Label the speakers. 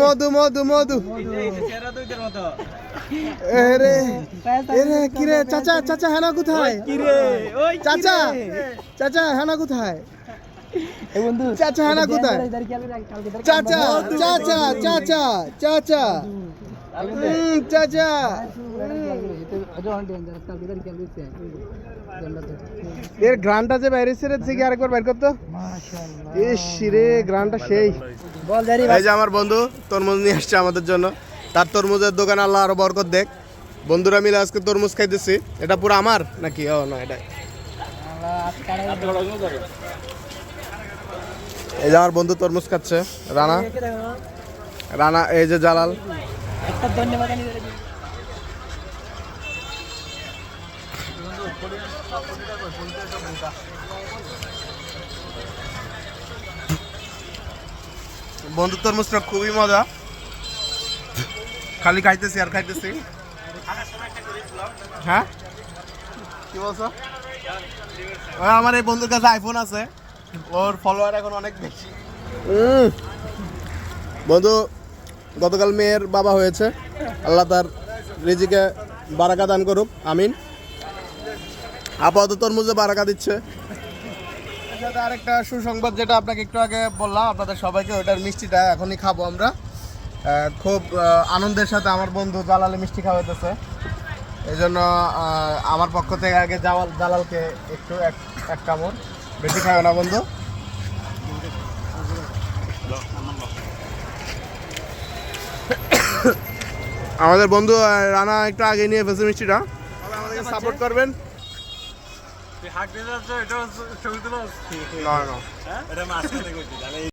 Speaker 1: মধু মধু মধু এরে এরে কিরে চাচা চাচা হেনা কোথায় চাচা চাচা হেনা কোথায় চাচা হেনা কোথায় চাচা চাচা চাচা চাচা চাচা এর গ্রানটা যে বাইরে ছেড়ে থেকে আরেকবার বের করতো ইস রে গ্রানটা সেই এই যে আমার বন্ধু তরমুজ নিয়ে আসছে আমাদের জন্য তার তরমুজের দোকান আল্লাহ আরো বরকত দেখ বন্ধুরা মিলে আজকে তরমুজ খাইতেছি এটা পুরো আমার নাকি ও না এটা এই যে আমার বন্ধু তরমুজ খাচ্ছে রানা রানা এই যে জালাল বন্ধু তরমুজটা খুবই মজা খালি খাইতেছি আর খাইতেছি হ্যাঁ কি বলছো আমার এই বন্ধুর কাছে আইফোন আছে ওর ফলোয়ার এখন অনেক বেশি বন্ধু গতকাল মেয়ের বাবা হয়েছে আল্লাহ তার রিজিকে বারাকা দান করুক আমিন আপাতত তরমুজে বারাকা দিচ্ছে আরেকটা সুসংবাদ যেটা আপনাকে একটু আগে বললাম আপনাদের সবাইকে ওটার মিষ্টিটা এখনই খাবো আমরা খুব আনন্দের সাথে আমার বন্ধু জালালে মিষ্টি খাওয়াইতেছে এই জন্য আমার পক্ষ থেকে আগে জালালকে একটু এক কামড় বেশি খাবে না বন্ধু আমাদের বন্ধু রানা একটু আগে নিয়ে ফেসে মিষ্টিটা আমাদেরকে সাপোর্ট করবেন হাক দিয়ে যাচ্ছে এটা ছবি তুলো না না এটা মাছ